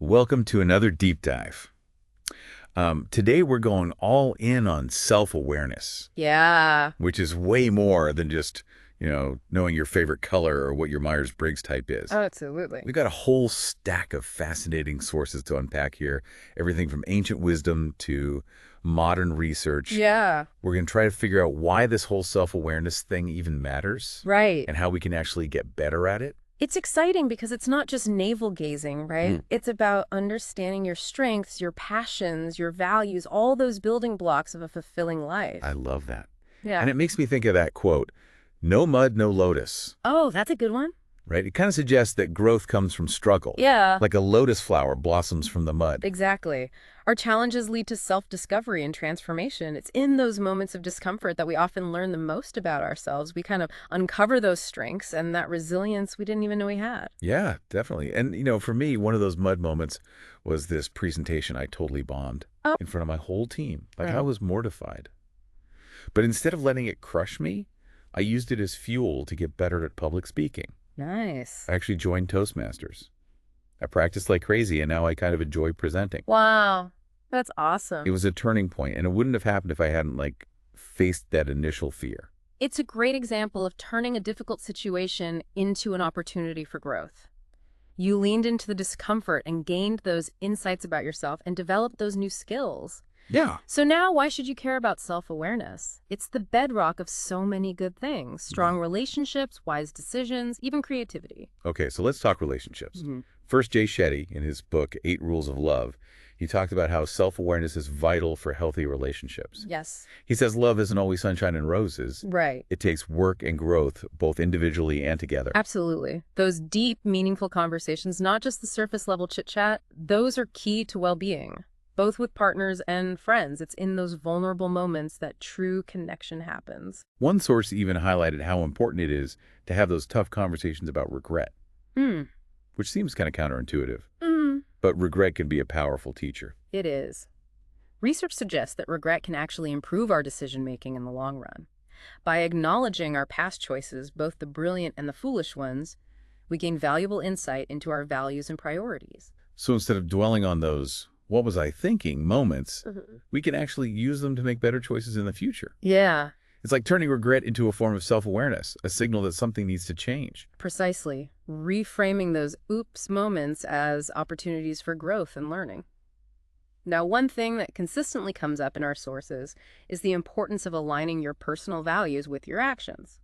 Welcome to another deep dive. Today we're going all in on self-awareness, Yeah. which is way more than just, knowing your favorite color or what your Myers-Briggs type is. Absolutely. We've got a whole stack of fascinating sources to unpack here, everything from ancient wisdom to modern research. Yeah. We're going to try to figure out why this whole self-awareness thing even matters Right. and how we can actually get better at it. It's exciting because it's not just navel gazing, right? Mm. It's about understanding your strengths, your passions, your values, all those building blocks of a fulfilling life. I love that. Yeah. And it makes me think of that quote, "No mud, no lotus." Oh, that's a good one. Right? It kind of suggests that growth comes from struggle. Yeah. Like a lotus flower blossoms from the mud. Exactly. Our challenges lead to self-discovery and transformation. It's in those moments of discomfort that we often learn the most about ourselves. We kind of uncover those strengths and that resilience we didn't even know we had. Yeah, definitely. And, for me, one of those mud moments was this presentation I totally bombed Oh. in front of my whole team. Like, I Right. was mortified. But instead of letting it crush me, I used it as fuel to get better at public speaking. Nice. I actually joined Toastmasters. I practiced like crazy, and now I kind of enjoy presenting. Wow. That's It awesome. was a turning point, and it wouldn't have happened if I hadn't, faced that initial fear. It's a great example of turning a difficult situation into an opportunity for growth. You leaned into the discomfort and gained those insights about yourself and developed those new skills. Yeah. So now, why should you care about self-awareness? It's the bedrock of so many good things. Strong relationships, wise decisions, even creativity. Okay, so let's talk relationships. Mhm. First, Jay Shetty, in his book, 8 Rules of Love, he talked about how self-awareness is vital for healthy relationships. Yes. He says love isn't always sunshine and roses. Right. It takes work and growth, both individually and together. Absolutely. Those deep, meaningful conversations, not just the surface-level chit-chat, those are key to well-being, both with partners and friends. It's in those vulnerable moments that true connection happens. One source even highlighted how important it is to have those tough conversations about regret, Hmm. which seems kind of counterintuitive. Mm. But regret can be a powerful teacher. It is. Research suggests that regret can actually improve our decision-making in the long run. By acknowledging our past choices, both the brilliant and the foolish ones, we gain valuable insight into our values and priorities. So instead of dwelling on those "what was I thinking" moments, we can actually use them to make better choices in the future. Yeah, It's like turning regret into a form of self-awareness, a signal that something needs to change. precisely. Reframing those oops moments as opportunities for growth and learning. Now, one thing that consistently comes up in our sources is the importance of aligning your personal values with your actions.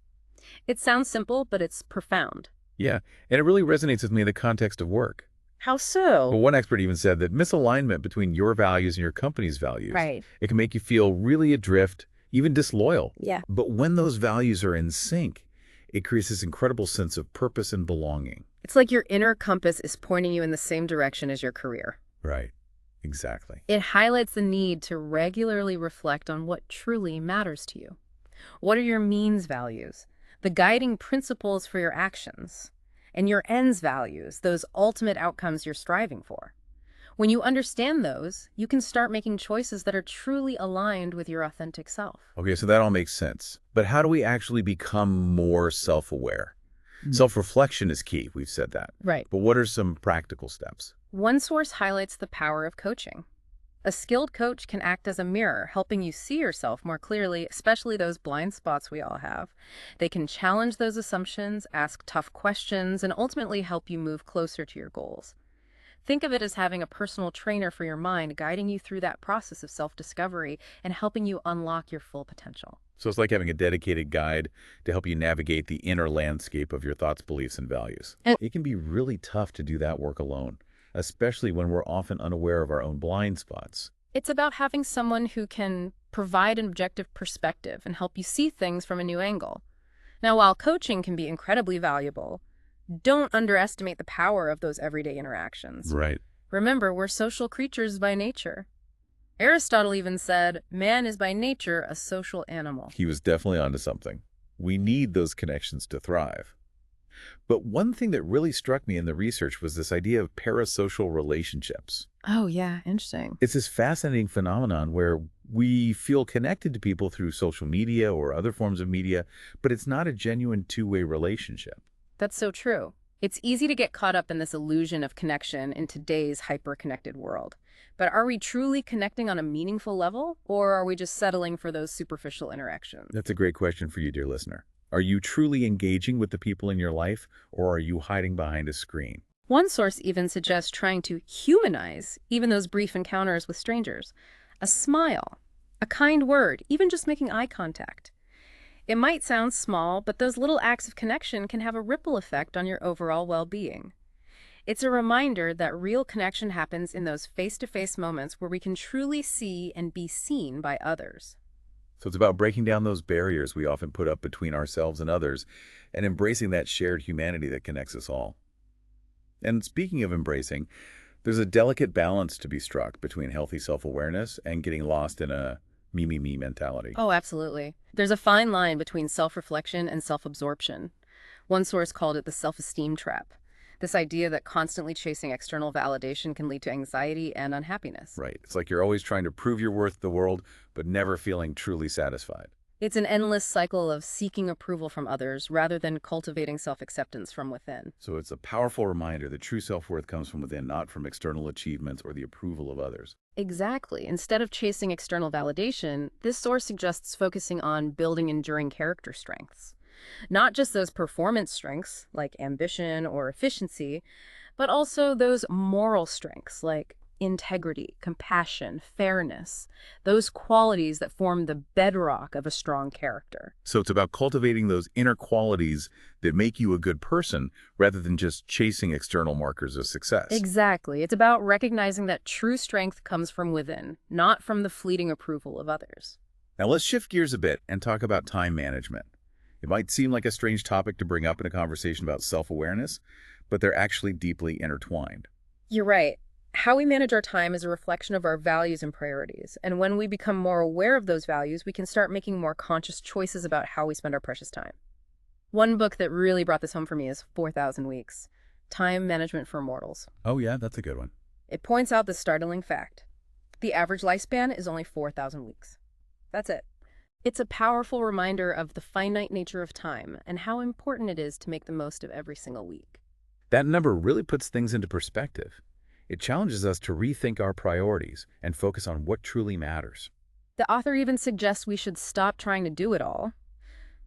It sounds simple, but it's profound. Yeah, and it really resonates with me in the context of work. How Well, so? one expert even said that misalignment between your values and your company's values, Right. it can make you feel really adrift, even disloyal. Yeah. But when those values are in sync, it creates this incredible sense of purpose and belonging. It's like your inner compass is pointing you in the same direction as your career. Right. Exactly. It highlights the need to regularly reflect on what truly matters to you. What are your means values, the guiding principles for your actions, and your ends values, those ultimate outcomes you're striving for? When you understand those, you can start making choices that are truly aligned with your authentic self. Okay, so that all makes sense. But how do we actually become more self-aware? Self-reflection is key, we've said that. Right. But what are some practical steps? One source highlights the power of coaching. A skilled coach can act as a mirror, helping you see yourself more clearly, especially those blind spots we all have. They can challenge those assumptions, ask tough questions, and ultimately help you move closer to your goals. Think of it as having a personal trainer for your mind, guiding you through that process of self-discovery and helping you unlock your full potential. So it's like having a dedicated guide to help you navigate the inner landscape of your thoughts, beliefs, and values. And- It can be really tough to do that work alone, especially when we're often unaware of our own blind spots. It's about having someone who can provide an objective perspective and help you see things from a new angle. Now, while coaching can be incredibly valuable, don't underestimate the power of those everyday interactions. Right. Remember, we're social creatures by nature. Aristotle even said, man is by nature a social animal. He was definitely onto something. We need those connections to thrive. But one thing that really struck me in the research was this idea of parasocial relationships. Oh, yeah, interesting. It's this fascinating phenomenon where we feel connected to people through social media or other forms of media, but it's not a genuine two-way relationship. That's so true. It's easy to get caught up in this illusion of connection in today's hyper-connected world. But are we truly connecting on a meaningful level, or are we just settling for those superficial interactions? That's a great question for you, dear listener. Are you truly engaging with the people in your life, or are you hiding behind a screen? One source even suggests trying to humanize even those brief encounters with strangers. A smile, a kind word, even just making eye contact. It might sound small, but those little acts of connection can have a ripple effect on your overall well-being. It's a reminder that real connection happens in those face-to-face moments where we can truly see and be seen by others. So it's about breaking down those barriers we often put up between ourselves and others and embracing that shared humanity that connects us all. And speaking of embracing, there's a delicate balance to be struck between healthy self-awareness and getting lost in a me, me, me mentality. Oh, absolutely. There's a fine line between self-reflection and self-absorption. One source called it the self-esteem trap. This idea that constantly chasing external validation can lead to anxiety and unhappiness. Right. It's like you're always trying to prove your worth to the world, but never feeling truly satisfied. It's an endless cycle of seeking approval from others rather than cultivating self-acceptance from within. So it's a powerful reminder that true self-worth comes from within, not from external achievements or the approval of others. Exactly. Instead of chasing external validation, this source suggests focusing on building enduring character strengths. Not just those performance strengths, like ambition or efficiency, but also those moral strengths, like integrity, compassion, fairness, those qualities that form the bedrock of a strong character. So it's about cultivating those inner qualities that make you a good person rather than just chasing external markers of success. Exactly. It's about recognizing that true strength comes from within, not from the fleeting approval of others. Now let's shift gears a bit and talk about time management. It might seem like a strange topic to bring up in a conversation about self-awareness, but they're actually deeply intertwined. You're right. How we manage our time is a reflection of our values and priorities. And when we become more aware of those values, we can start making more conscious choices about how we spend our precious time. One book that really brought this home for me is 4,000 Weeks, Time Management for Mortals. Oh yeah, that's a good one. It points out the startling fact. The average lifespan is only 4,000 weeks. That's it. It's a powerful reminder of the finite nature of time and how important it is to make the most of every single week. That number really puts things into perspective. It challenges us to rethink our priorities and focus on what truly matters. The author even suggests we should stop trying to do it all,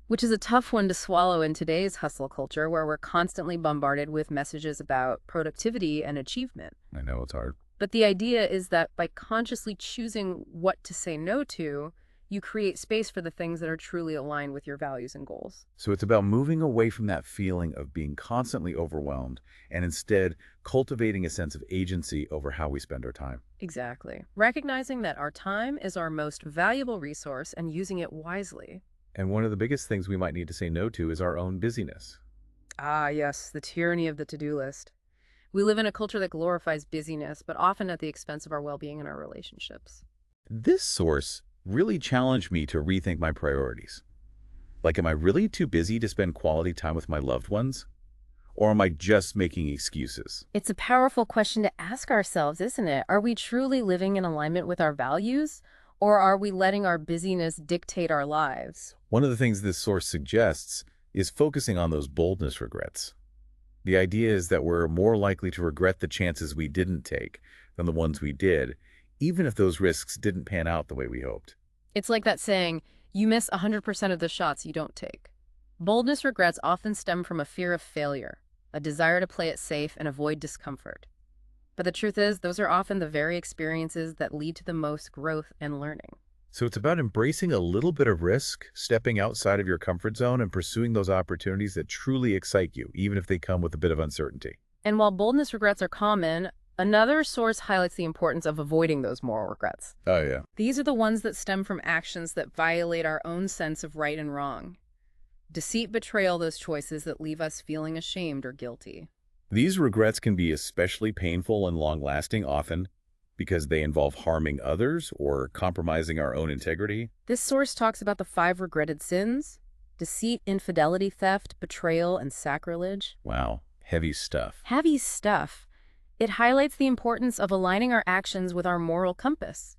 which is a tough one to swallow in today's hustle culture where we're constantly bombarded with messages about productivity and achievement. I know it's hard. But the idea is that by consciously choosing what to say no to, you create space for the things that are truly aligned with your values and goals. So it's about moving away from that feeling of being constantly overwhelmed and instead cultivating a sense of agency over how we spend our time. Exactly. Recognizing that our time is our most valuable resource and using it wisely. And one of the biggest things we might need to say no to is our own busyness. Ah, yes, the tyranny of the to-do list. We live in a culture that glorifies busyness, but often at the expense of our well-being and our relationships. This source really challenged me to rethink my priorities. Like, am I really too busy to spend quality time with my loved ones? Or am I just making excuses? It's a powerful question to ask ourselves, isn't it? Are we truly living in alignment with our values, or are we letting our busyness dictate our lives? One of the things this source suggests is focusing on those boldness regrets. The idea is that we're more likely to regret the chances we didn't take than the ones we did, even if those risks didn't pan out the way we hoped. It's like that saying, you miss 100% of the shots you don't take. Boldness regrets often stem from a fear of failure, a desire to play it safe and avoid discomfort. But the truth is, those are often the very experiences that lead to the most growth and learning. So it's about embracing a little bit of risk, stepping outside of your comfort zone, and pursuing those opportunities that truly excite you, even if they come with a bit of uncertainty. And while boldness regrets are common, another source highlights the importance of avoiding those moral regrets. Oh, yeah. These are the ones that stem from actions that violate our own sense of right and wrong. Deceit, betrayal, those choices that leave us feeling ashamed or guilty. These regrets can be especially painful and long-lasting, often because they involve harming others or compromising our own integrity. This source talks about the 5 regretted sins: deceit, infidelity, theft, betrayal, and sacrilege. Wow, heavy stuff. Heavy stuff. It highlights the importance of aligning our actions with our moral compass.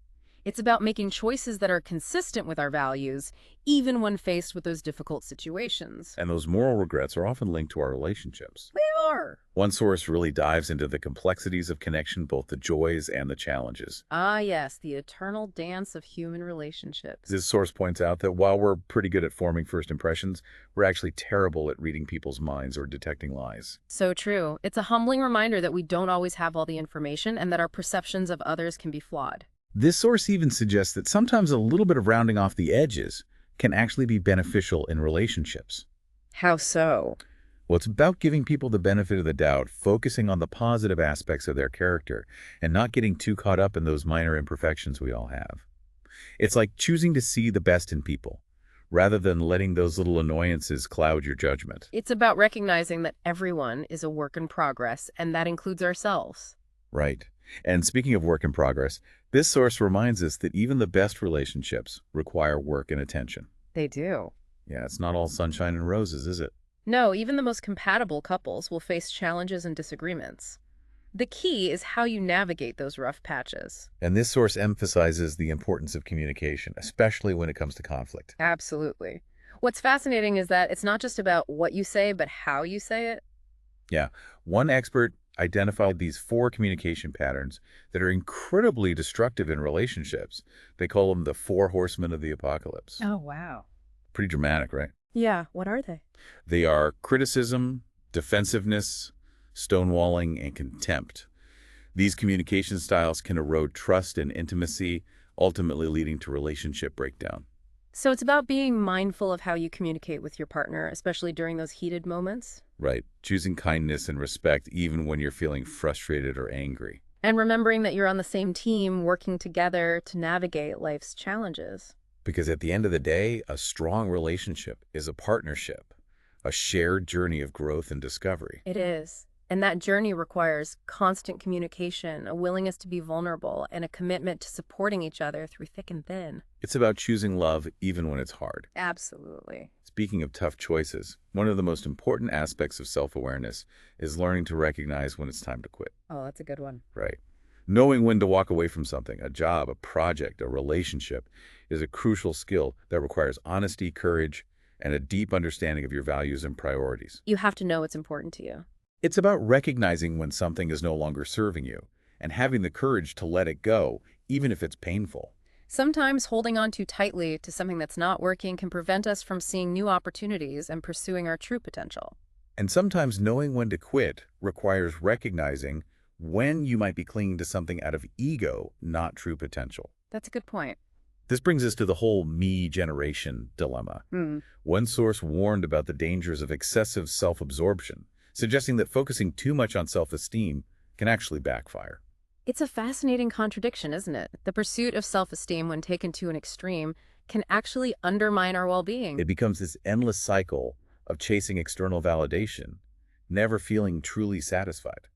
It's about making choices that are consistent with our values, even when faced with those difficult situations. And those moral regrets are often linked to our relationships. They are. One source really dives into the complexities of connection, both the joys and the challenges. Ah, yes, the eternal dance of human relationships. This source points out that while we're pretty good at forming first impressions, we're actually terrible at reading people's minds or detecting lies. So true. It's a humbling reminder that we don't always have all the information and that our perceptions of others can be flawed. This source even suggests that sometimes a little bit of rounding off the edges can actually be beneficial in relationships. How so? Well, it's about giving people the benefit of the doubt, focusing on the positive aspects of their character, and not getting too caught up in those minor imperfections we all have. It's like choosing to see the best in people, rather than letting those little annoyances cloud your judgment. It's about recognizing that everyone is a work in progress, and that includes ourselves. Right. And speaking of work in progress, this source reminds us that even the best relationships require work and attention. They do. Yeah, it's not all sunshine and roses, is it? No, even the most compatible couples will face challenges and disagreements. The key is how you navigate those rough patches. And this source emphasizes the importance of communication, especially when it comes to conflict. Absolutely. What's fascinating is that it's not just about what you say, but how you say it. Yeah, one expert identified these 4 communication patterns that are incredibly destructive in relationships. They call them the 4 horsemen of the apocalypse. Oh, wow. Pretty dramatic, right? Yeah, what are they? They are criticism, defensiveness, stonewalling, and contempt. These communication styles can erode trust and intimacy, ultimately leading to relationship breakdown. So it's about being mindful of how you communicate with your partner, especially during those heated moments. Right. Choosing kindness and respect even when you're feeling frustrated or angry. And remembering that you're on the same team, working together to navigate life's challenges. Because at the end of the day, a strong relationship is a partnership, a shared journey of growth and discovery. It is. And that journey requires constant communication, a willingness to be vulnerable, and a commitment to supporting each other through thick and thin. It's about choosing love even when it's hard. Absolutely. Speaking of tough choices, one of the most important aspects of self-awareness is learning to recognize when it's time to quit. Oh, that's a good one. Right. Knowing when to walk away from something, a job, a project, a relationship, is a crucial skill that requires honesty, courage, and a deep understanding of your values and priorities. You have to know what's important to you. It's about recognizing when something is no longer serving you and having the courage to let it go, even if it's painful. Sometimes holding on too tightly to something that's not working can prevent us from seeing new opportunities and pursuing our true potential. And sometimes knowing when to quit requires recognizing when you might be clinging to something out of ego, not true potential. That's a good point. This brings us to the whole me generation dilemma. One source warned about the dangers of excessive self-absorption, suggesting that focusing too much on self-esteem can actually backfire. It's a fascinating contradiction, isn't it? The pursuit of self-esteem, when taken to an extreme, can actually undermine our well-being. It becomes this endless cycle of chasing external validation, never feeling truly satisfied.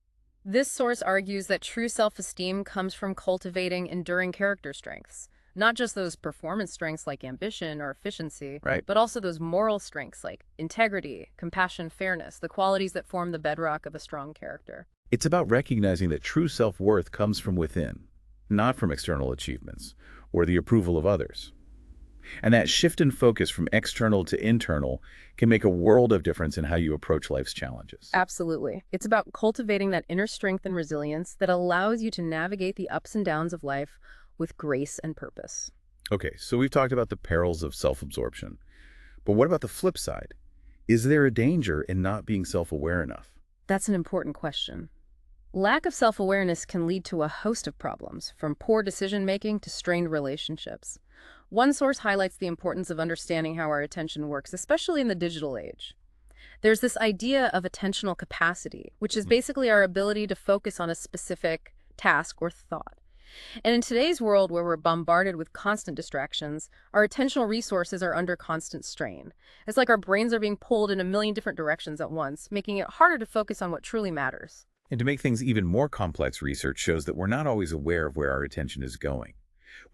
This source argues that true self-esteem comes from cultivating enduring character strengths, not just those performance strengths like ambition or efficiency, Right. but also those moral strengths like integrity, compassion, fairness, the qualities that form the bedrock of a strong character. It's about recognizing that true self-worth comes from within, not from external achievements or the approval of others. And that shift in focus from external to internal can make a world of difference in how you approach life's challenges. Absolutely. It's about cultivating that inner strength and resilience that allows you to navigate the ups and downs of life with grace and purpose. Okay, so we've talked about the perils of self-absorption. But what about the flip side? Is there a danger in not being self-aware enough? That's an important question. Lack of self-awareness can lead to a host of problems, from poor decision-making to strained relationships. One source highlights the importance of understanding how our attention works, especially in the digital age. There's this idea of attentional capacity, which is basically our ability to focus on a specific task or thought. And in today's world, where we're bombarded with constant distractions, our attentional resources are under constant strain. It's like our brains are being pulled in a million different directions at once, making it harder to focus on what truly matters. And to make things even more complex, research shows that we're not always aware of where our attention is going.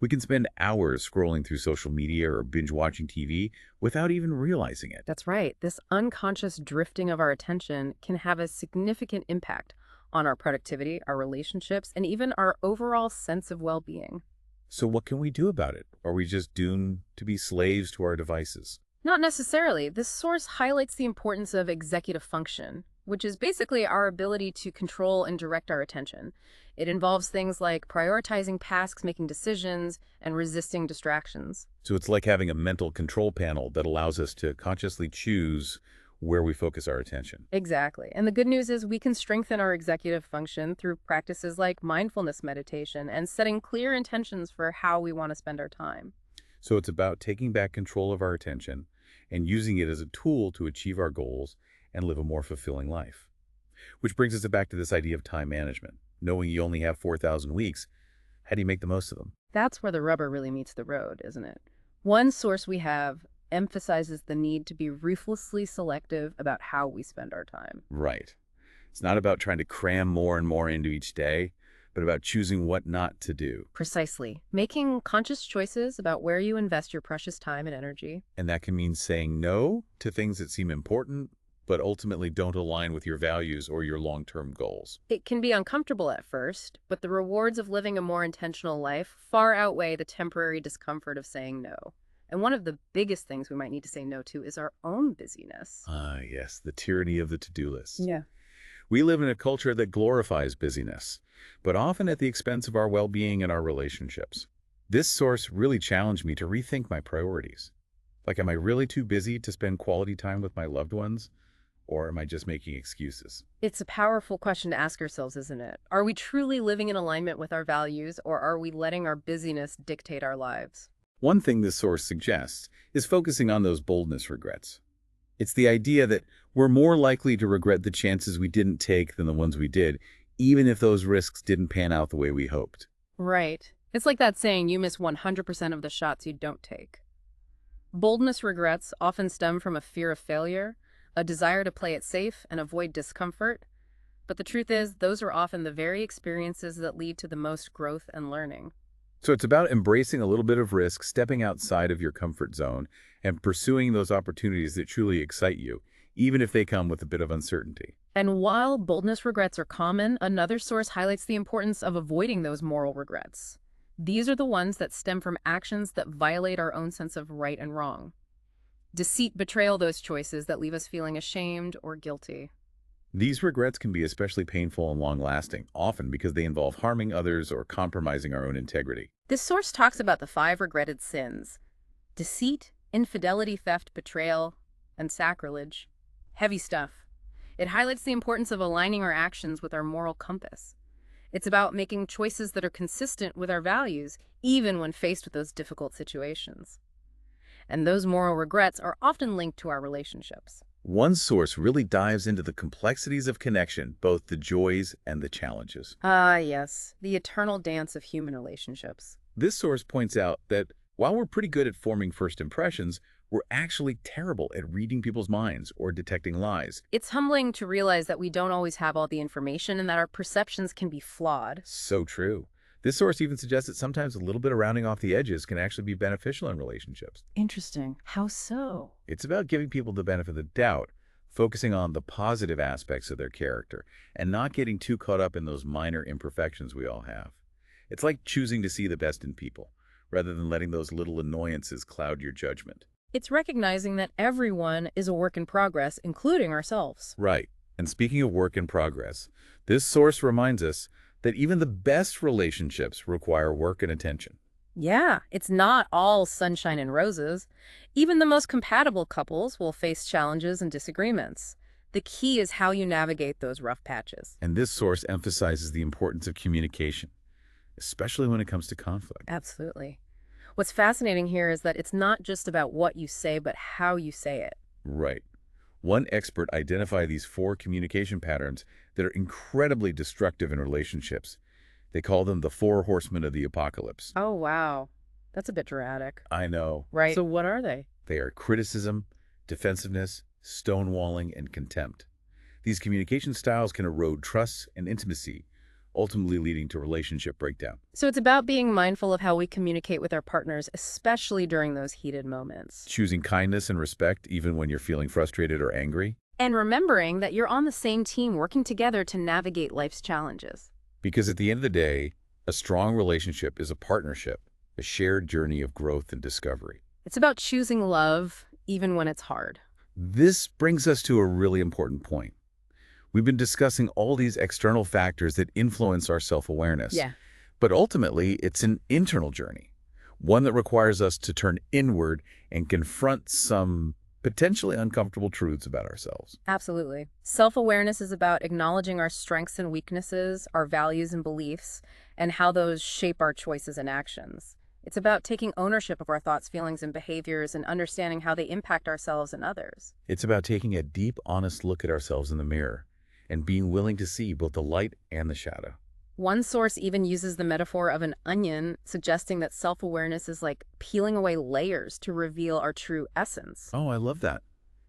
We can spend hours scrolling through social media or binge-watching TV without even realizing it. That's right. This unconscious drifting of our attention can have a significant impact on our productivity, our relationships, and even our overall sense of well-being. So what can we do about it? Are we just doomed to be slaves to our devices? Not necessarily. This source highlights the importance of executive function, which is basically our ability to control and direct our attention. It involves things like prioritizing tasks, making decisions, and resisting distractions. So it's like having a mental control panel that allows us to consciously choose where we focus our attention. Exactly. And the good news is we can strengthen our executive function through practices like mindfulness meditation and setting clear intentions for how we want to spend our time. So it's about taking back control of our attention and using it as a tool to achieve our goals and live a more fulfilling life. Which brings us back to this idea of time management. Knowing you only have 4,000 weeks, how do you make the most of them? That's where the rubber really meets the road, isn't it? One source we have emphasizes the need to be ruthlessly selective about how we spend our time. Right. It's not about trying to cram more and more into each day, but about choosing what not to do. Precisely. Making conscious choices about where you invest your precious time and energy. And that can mean saying no to things that seem important, but ultimately don't align with your values or your long-term goals. It can be uncomfortable at first, but the rewards of living a more intentional life far outweigh the temporary discomfort of saying no. And one of the biggest things we might need to say no to is our own busyness. Ah, yes, the tyranny of the to-do list. Yeah. We live in a culture that glorifies busyness, but often at the expense of our well-being and our relationships. This source really challenged me to rethink my priorities. Like, am I really too busy to spend quality time with my loved ones? Or am I just making excuses? It's a powerful question to ask ourselves, isn't it? Are we truly living in alignment with our values, or are we letting our busyness dictate our lives? One thing this source suggests is focusing on those boldness regrets. It's the idea that we're more likely to regret the chances we didn't take than the ones we did, even if those risks didn't pan out the way we hoped. Right. It's like that saying, you miss 100% of the shots you don't take. Boldness regrets often stem from a fear of failure, a desire to play it safe and avoid discomfort. But the truth is, those are often the very experiences that lead to the most growth and learning. So it's about embracing a little bit of risk, stepping outside of your comfort zone, and pursuing those opportunities that truly excite you, even if they come with a bit of uncertainty. And while boldness regrets are common, another source highlights the importance of avoiding those moral regrets. These are the ones that stem from actions that violate our own sense of right and wrong. Deceit, betrayal, those choices that leave us feeling ashamed or guilty. These regrets can be especially painful and long-lasting, often because they involve harming others or compromising our own integrity. This source talks about the 5 regretted sins: deceit, infidelity, theft, betrayal, and sacrilege. Heavy stuff. It highlights the importance of aligning our actions with our moral compass. It's about making choices that are consistent with our values, even when faced with those difficult situations. And those moral regrets are often linked to our relationships. One source really dives into the complexities of connection, both the joys and the challenges. Ah, yes, the eternal dance of human relationships. This source points out that while we're pretty good at forming first impressions, we're actually terrible at reading people's minds or detecting lies. It's humbling to realize that we don't always have all the information and that our perceptions can be flawed. So true. This source even suggests that sometimes a little bit of rounding off the edges can actually be beneficial in relationships. Interesting. How so? It's about giving people the benefit of the doubt, focusing on the positive aspects of their character, and not getting too caught up in those minor imperfections we all have. It's like choosing to see the best in people, rather than letting those little annoyances cloud your judgment. It's recognizing that everyone is a work in progress, including ourselves. Right. And speaking of work in progress, this source reminds us that even the best relationships require work and attention. Yeah, it's not all sunshine and roses. Even the most compatible couples will face challenges and disagreements. The key is how you navigate those rough patches. And this source emphasizes the importance of communication, especially when it comes to conflict. Absolutely. What's fascinating here is that it's not just about what you say, but how you say it. Right. One expert identified these 4 communication patterns that are incredibly destructive in relationships. They call them the 4 horsemen of the apocalypse. Oh, wow. That's a bit dramatic. I know. Right. So what are they? They are criticism, defensiveness, stonewalling, and contempt. These communication styles can erode trust and intimacy, ultimately leading to relationship breakdown. So it's about being mindful of how we communicate with our partners, especially during those heated moments. Choosing kindness and respect even when you're feeling frustrated or angry. And remembering that you're on the same team working together to navigate life's challenges. Because at the end of the day, a strong relationship is a partnership, a shared journey of growth and discovery. It's about choosing love even when it's hard. This brings us to a really important point. We've been discussing all these external factors that influence our self-awareness, Yeah. but ultimately it's an internal journey, one that requires us to turn inward and confront some potentially uncomfortable truths about ourselves. Absolutely. Self-awareness is about acknowledging our strengths and weaknesses, our values and beliefs, and how those shape our choices and actions. It's about taking ownership of our thoughts, feelings, and behaviors and understanding how they impact ourselves and others. It's about taking a deep, honest look at ourselves in the mirror and being willing to see both the light and the shadow. One source even uses the metaphor of an onion, suggesting that self-awareness is like peeling away layers to reveal our true essence. Oh, I love that.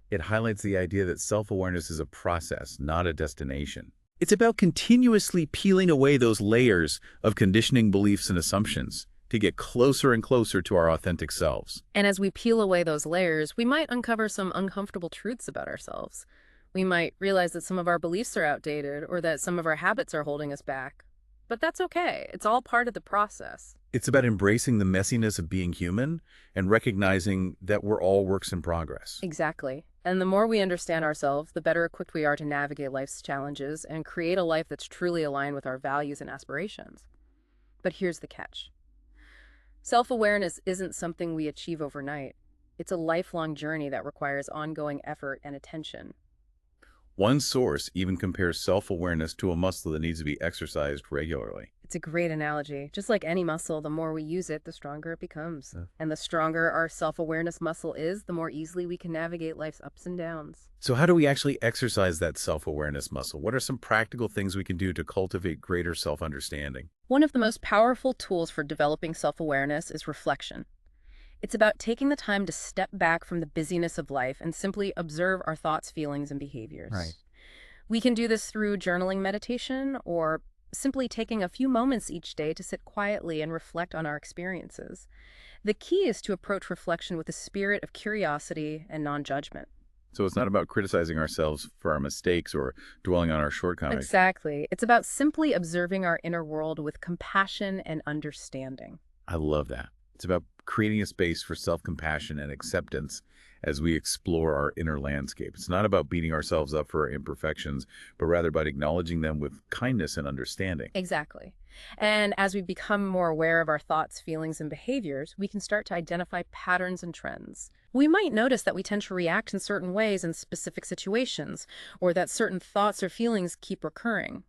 It highlights the idea that self-awareness is a process, not a destination. It's about continuously peeling away those layers of conditioning beliefs and assumptions to get closer and closer to our authentic selves. And as we peel away those layers, we might uncover some uncomfortable truths about ourselves. We might realize that some of our beliefs are outdated or that some of our habits are holding us back. But that's okay. It's all part of the process. It's about embracing the messiness of being human and recognizing that we're all works in progress. Exactly. And the more we understand ourselves, the better equipped we are to navigate life's challenges and create a life that's truly aligned with our values and aspirations. But here's the catch. Self-awareness isn't something we achieve overnight. It's a lifelong journey that requires ongoing effort and attention. One source even compares self-awareness to a muscle that needs to be exercised regularly. It's a great analogy. Just like any muscle, the more we use it, the stronger it becomes. Yeah. And the stronger our self-awareness muscle is, the more easily we can navigate life's ups and downs. So how do we actually exercise that self-awareness muscle? What are some practical things we can do to cultivate greater self-understanding? One of the most powerful tools for developing self-awareness is reflection. It's about taking the time to step back from the busyness of life and simply observe our thoughts, feelings, and behaviors. Right. We can do this through journaling meditation or simply taking a few moments each day to sit quietly and reflect on our experiences. The key is to approach reflection with a spirit of curiosity and non-judgment. So it's not about criticizing ourselves for our mistakes or dwelling on our shortcomings. Exactly. It's about simply observing our inner world with compassion and understanding. I love that. It's about creating a space for self-compassion and acceptance as we explore our inner landscape. It's not about beating ourselves up for our imperfections, but rather about acknowledging them with kindness and understanding. Exactly. And as we become more aware of our thoughts, feelings, and behaviors, we can start to identify patterns and trends. We might notice that we tend to react in certain ways in specific situations, or that certain thoughts or feelings keep recurring.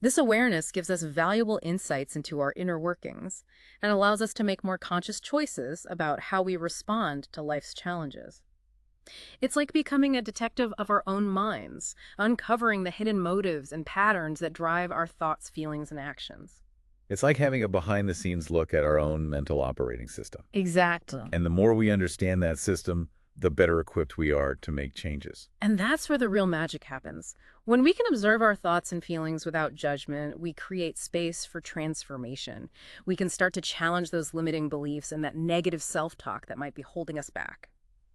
This awareness gives us valuable insights into our inner workings and allows us to make more conscious choices about how we respond to life's challenges. It's like becoming a detective of our own minds, uncovering the hidden motives and patterns that drive our thoughts, feelings, and actions. It's like having a behind-the-scenes look at our own mental operating system. Exactly. And the more we understand that system, the better equipped we are to make changes. And that's where the real magic happens. When we can observe our thoughts and feelings without judgment, we create space for transformation. We can start to challenge those limiting beliefs and that negative self-talk that might be holding us back.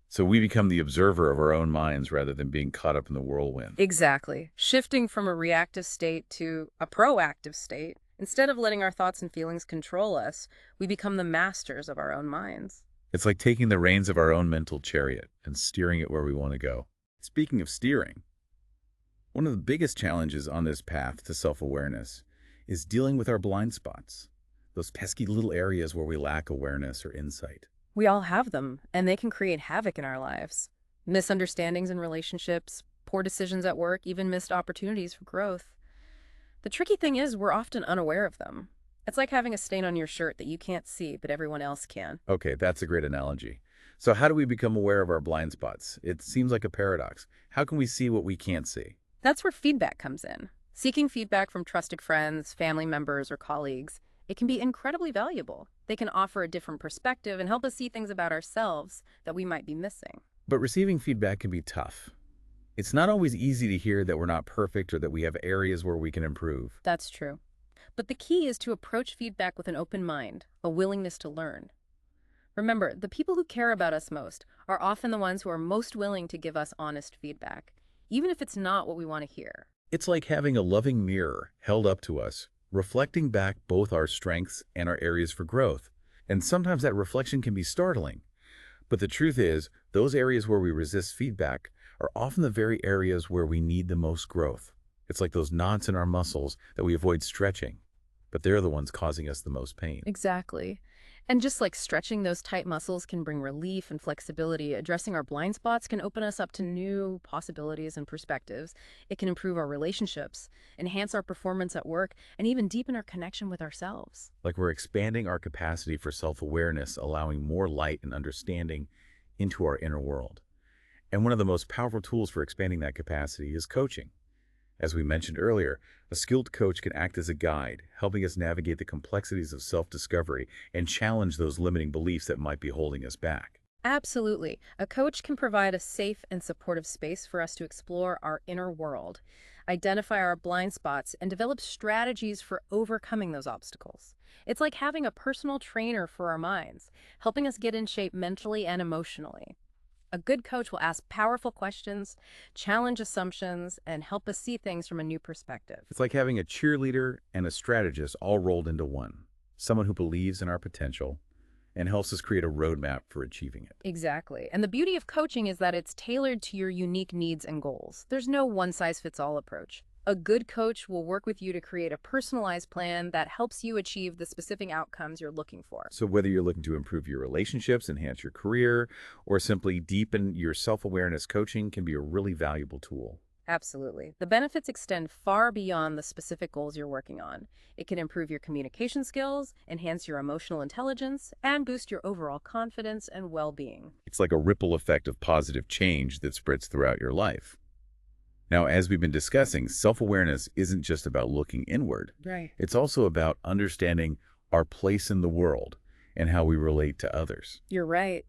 So we become the observer of our own minds rather than being caught up in the whirlwind. Exactly. Shifting from a reactive state to a proactive state. Instead of letting our thoughts and feelings control us, we become the masters of our own minds. It's like taking the reins of our own mental chariot and steering it where we want to go. Speaking of steering, one of the biggest challenges on this path to self-awareness is dealing with our blind spots, those pesky little areas where we lack awareness or insight. We all have them, and they can create havoc in our lives. Misunderstandings in relationships, poor decisions at work, even missed opportunities for growth. The tricky thing is we're often unaware of them. It's like having a stain on your shirt that you can't see, but everyone else can. Okay, that's a great analogy. So how do we become aware of our blind spots? It seems like a paradox. How can we see what we can't see? That's where feedback comes in. Seeking feedback from trusted friends, family members, or colleagues, it can be incredibly valuable. They can offer a different perspective and help us see things about ourselves that we might be missing. But receiving feedback can be tough. It's not always easy to hear that we're not perfect or that we have areas where we can improve. That's true. But the key is to approach feedback with an open mind, a willingness to learn. Remember, the people who care about us most are often the ones who are most willing to give us honest feedback, even if it's not what we want to hear. It's like having a loving mirror held up to us, reflecting back both our strengths and our areas for growth. And sometimes that reflection can be startling. But the truth is, those areas where we resist feedback are often the very areas where we need the most growth. It's like those knots in our muscles that we avoid stretching, but they're the ones causing us the most pain. Exactly. And just like stretching those tight muscles can bring relief and flexibility, addressing our blind spots can open us up to new possibilities and perspectives. It can improve our relationships, enhance our performance at work, and even deepen our connection with ourselves. Like we're expanding our capacity for self-awareness, allowing more light and understanding into our inner world. And one of the most powerful tools for expanding that capacity is coaching. As we mentioned earlier, a skilled coach can act as a guide, helping us navigate the complexities of self-discovery and challenge those limiting beliefs that might be holding us back. Absolutely. A coach can provide a safe and supportive space for us to explore our inner world, identify our blind spots, and develop strategies for overcoming those obstacles. It's like having a personal trainer for our minds, helping us get in shape mentally and emotionally. A good coach will ask powerful questions, challenge assumptions, and help us see things from a new perspective. It's like having a cheerleader and a strategist all rolled into one, someone who believes in our potential and helps us create a roadmap for achieving it. Exactly. And the beauty of coaching is that it's tailored to your unique needs and goals. There's no one-size-fits-all approach. A good coach will work with you to create a personalized plan that helps you achieve the specific outcomes you're looking for. So whether you're looking to improve your relationships, enhance your career, or simply deepen your self-awareness, coaching can be a really valuable tool. Absolutely. The benefits extend far beyond the specific goals you're working on. It can improve your communication skills, enhance your emotional intelligence, and boost your overall confidence and well-being. It's like a ripple effect of positive change that spreads throughout your life. Now, as we've been discussing, self-awareness isn't just about looking inward. Right. It's also about understanding our place in the world and how we relate to others. You're right.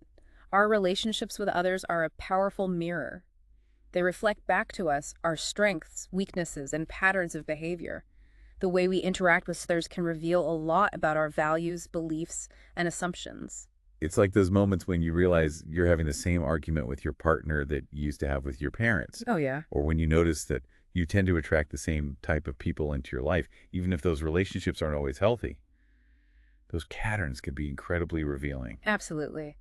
Our relationships with others are a powerful mirror. They reflect back to us our strengths, weaknesses, and patterns of behavior. The way we interact with others can reveal a lot about our values, beliefs, and assumptions. It's like those moments when you realize you're having the same argument with your partner that you used to have with your parents, Oh, yeah. or when you notice that you tend to attract the same type of people into your life, even if those relationships aren't always healthy. Those patterns can be incredibly revealing. Absolutely.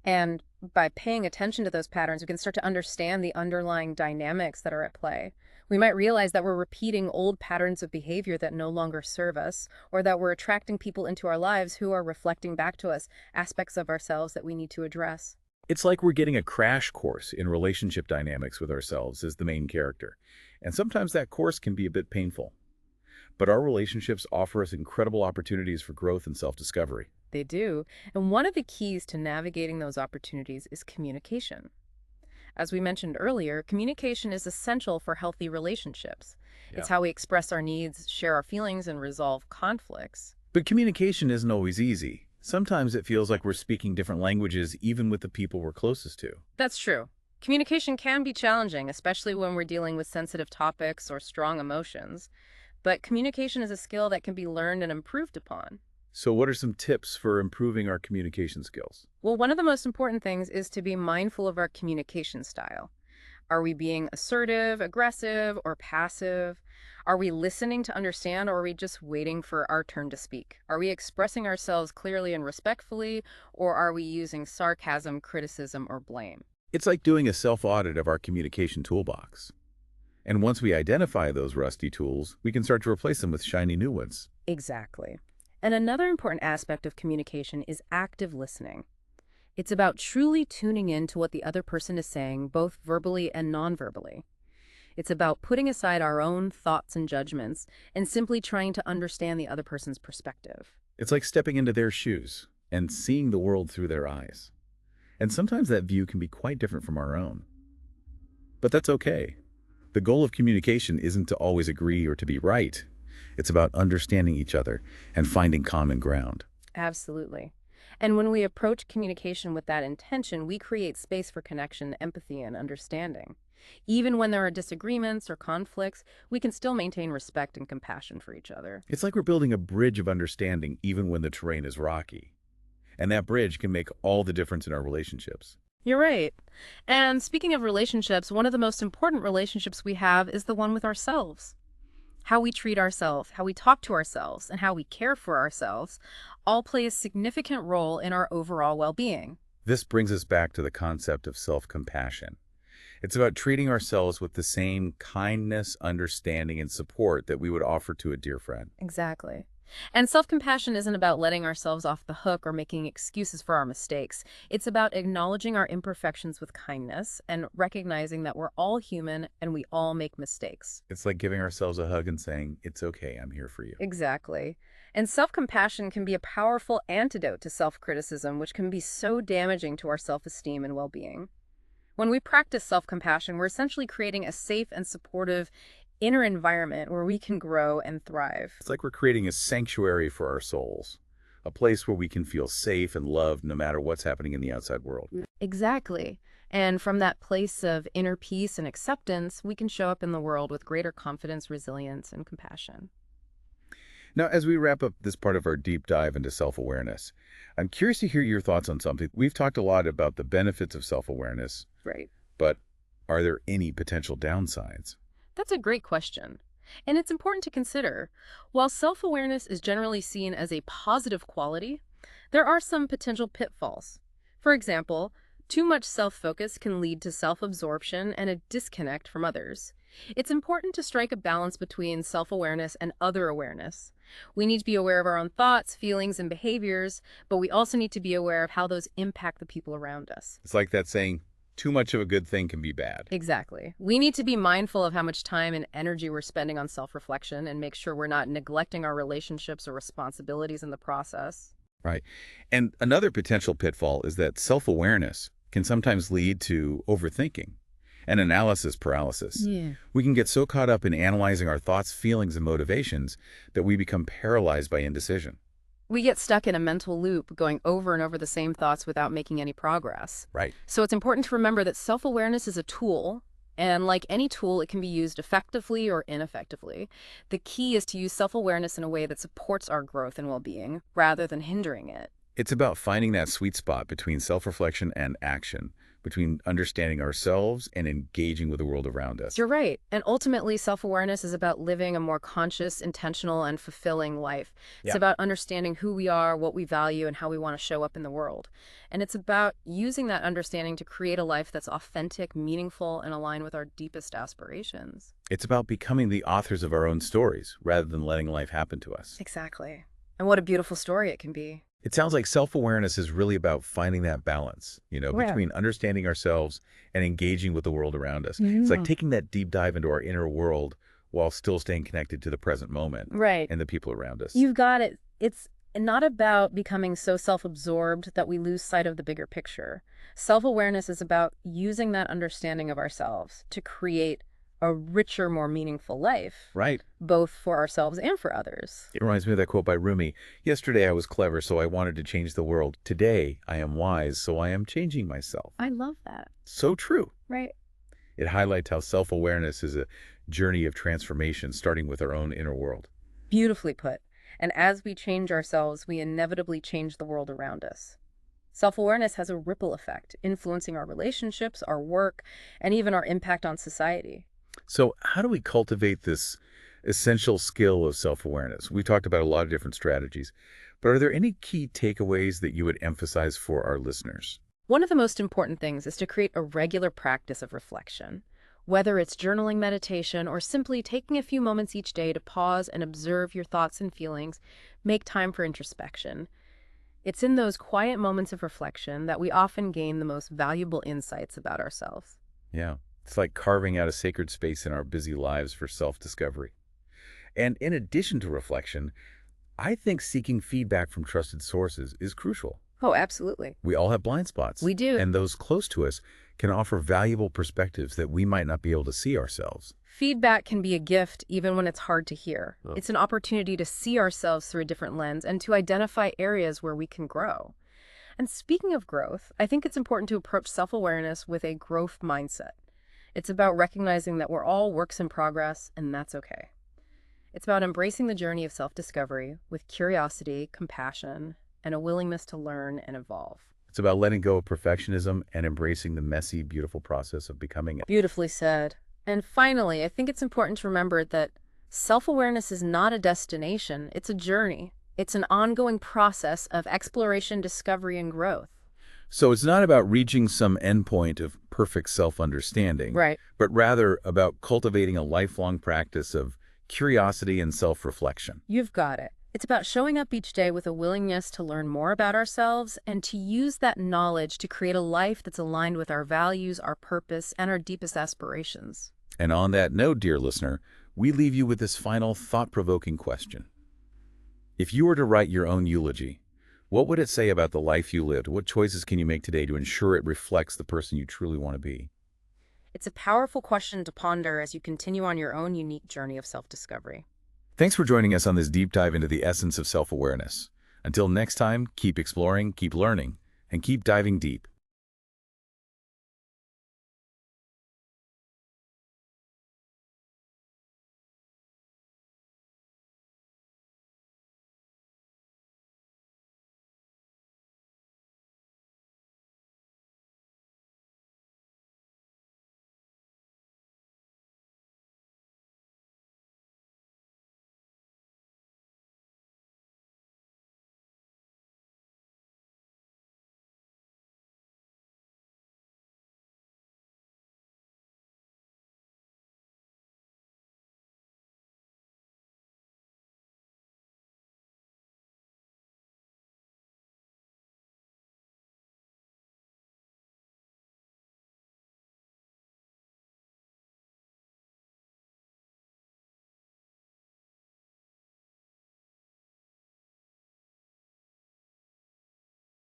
And by paying attention to those patterns, we can start to understand the underlying dynamics that are at play. We might realize that we're repeating old patterns of behavior that no longer serve us, or that we're attracting people into our lives who are reflecting back to us aspects of ourselves that we need to address. It's like we're getting a crash course in relationship dynamics with ourselves as the main character. And sometimes that course can be a bit painful. But our relationships offer us incredible opportunities for growth and self-discovery. They do. And one of the keys to navigating those opportunities is communication. As we mentioned earlier, communication is essential for healthy relationships. It's how we express our needs, share our feelings, and resolve conflicts. But communication isn't always easy. Sometimes it feels like we're speaking different languages even with the people we're closest to. That's true. Communication can be challenging, especially when we're dealing with sensitive topics or strong emotions. But communication is a skill that can be learned and improved upon. So what are some tips for improving our communication skills? Well, one of the most important things is to be mindful of our communication style. Are we being assertive, aggressive, or passive? Are we listening to understand, or are we just waiting for our turn to speak? Are we expressing ourselves clearly and respectfully, or are we using sarcasm, criticism, or blame? It's like doing a self-audit of our communication toolbox. And once we identify those rusty tools, we can start to replace them with shiny new ones. Exactly. And another important aspect of communication is active listening. It's about truly tuning in to what the other person is saying, both verbally and non-verbally. It's about putting aside our own thoughts and judgments and simply trying to understand the other person's perspective. It's like stepping into their shoes and seeing the world through their eyes. And sometimes that view can be quite different from our own. But that's okay. The goal of communication isn't to always agree or to be right. It's about understanding each other and finding common ground. Absolutely. And when we approach communication with that intention, we create space for connection, empathy, and understanding. Even when there are disagreements or conflicts, we can still maintain respect and compassion for each other. It's like we're building a bridge of understanding even when the terrain is rocky. And that bridge can make all the difference in our relationships. You're right. And speaking of relationships, one of the most important relationships we have is the one with ourselves. How we treat ourselves, how we talk to ourselves, and how we care for ourselves all play a significant role in our overall well-being. This brings us back to the concept of self-compassion. It's about treating ourselves with the same kindness, understanding, and support that we would offer to a dear friend. Exactly. And self-compassion isn't about letting ourselves off the hook or making excuses for our mistakes. It's about acknowledging our imperfections with kindness and recognizing that we're all human and we all make mistakes. It's like giving ourselves a hug and saying, "It's okay, I'm here for you." Exactly. And self-compassion can be a powerful antidote to self-criticism, which can be so damaging to our self-esteem and well-being. When we practice self-compassion, we're essentially creating a safe and supportive inner environment where we can grow and thrive. It's like we're creating a sanctuary for our souls, a place where we can feel safe and loved no matter what's happening in the outside world. Exactly. And from that place of inner peace and acceptance, we can show up in the world with greater confidence, resilience, and compassion. Now, as we wrap up this part of our deep dive into self-awareness, I'm curious to hear your thoughts on something. We've talked a lot about the benefits of self-awareness, Right. but are there any potential downsides? That's a great question. And it's important to consider. While self-awareness is generally seen as a positive quality, there are some potential pitfalls. For example, too much self-focus can lead to self-absorption and a disconnect from others. It's important to strike a balance between self-awareness and other awareness. We need to be aware of our own thoughts, feelings, and behaviors, but we also need to be aware of how those impact the people around us. It's like that saying, too much of a good thing can be bad. Exactly. We need to be mindful of how much time and energy we're spending on self-reflection and make sure we're not neglecting our relationships or responsibilities in the process. Right. And another potential pitfall is that self-awareness can sometimes lead to overthinking and analysis paralysis. Yeah. We can get so caught up in analyzing our thoughts, feelings, and motivations that we become paralyzed by indecision. We get stuck in a mental loop going over and over the same thoughts without making any progress. Right. So it's important to remember that self-awareness is a tool, and like any tool, it can be used effectively or ineffectively. The key is to use self-awareness in a way that supports our growth and well-being rather than hindering it. It's about finding that sweet spot between self-reflection and action, between understanding ourselves and engaging with the world around us. You're right. And ultimately, self-awareness is about living a more conscious, intentional, and fulfilling life. It's Yeah. about understanding who we are, what we value, and how we want to show up in the world. And it's about using that understanding to create a life that's authentic, meaningful, and aligned with our deepest aspirations. It's about becoming the authors of our own stories rather than letting life happen to us. Exactly. And what a beautiful story it can be. It sounds like self-awareness is really about finding that balance, Yeah. between understanding ourselves and engaging with the world around us. It's like taking that deep dive into our inner world while still staying connected to the present moment Right. and the people around us. You've got it. It's not about becoming so self-absorbed that we lose sight of the bigger picture. Self-awareness is about using that understanding of ourselves to create a richer, more meaningful life, Right. both for ourselves and for others. It reminds me of that quote by Rumi. Yesterday I was clever, so I wanted to change the world. Today I am wise, so I am changing myself. I love that. So true. Right. It highlights how self-awareness is a journey of transformation, starting with our own inner world. Beautifully put. And as we change ourselves, we inevitably change the world around us. Self-awareness has a ripple effect, influencing our relationships, our work, and even our impact on society. So how do we cultivate this essential skill of self-awareness? We talked about a lot of different strategies, but are there any key takeaways that you would emphasize for our listeners? One of the most important things is to create a regular practice of reflection. Whether it's journaling, meditation, or simply taking a few moments each day to pause and observe your thoughts and feelings, make time for introspection. It's in those quiet moments of reflection that we often gain the most valuable insights about ourselves. Yeah, it's like carving out a sacred space in our busy lives for self-discovery. And in addition to reflection, I think seeking feedback from trusted sources is crucial. Oh, absolutely. We all have blind spots. We do. And those close to us can offer valuable perspectives that we might not be able to see ourselves. Feedback can be a gift even when it's hard to hear. Oh. It's an opportunity to see ourselves through a different lens and to identify areas where we can grow. And speaking of growth, I think it's important to approach self-awareness with a growth mindset. It's about recognizing that we're all works in progress, and that's okay. It's about embracing the journey of self-discovery with curiosity, compassion, and a willingness to learn and evolve. It's about letting go of perfectionism and embracing the messy, beautiful process of becoming it. Beautifully said. And finally, I think it's important to remember that Self-awareness is not a destination, it's a journey. It's an ongoing process of exploration, discovery, and growth. So it's not about reaching some endpoint of perfect self-understanding, Right. but rather about cultivating a lifelong practice of curiosity and self-reflection. You've got it. It's about showing up each day with a willingness to learn more about ourselves and to use that knowledge to create a life that's aligned with our values, our purpose, and our deepest aspirations. And on that note, dear listener, we leave you with this final thought-provoking question. If you were to write your own eulogy, what would it say about the life you lived? What choices can you make today to ensure it reflects the person you truly want to be? It's a powerful question to ponder as you continue on your own unique journey of self-discovery. Thanks for joining us on this deep dive into the essence of self-awareness. Until next time, keep exploring, keep learning, and keep diving deep.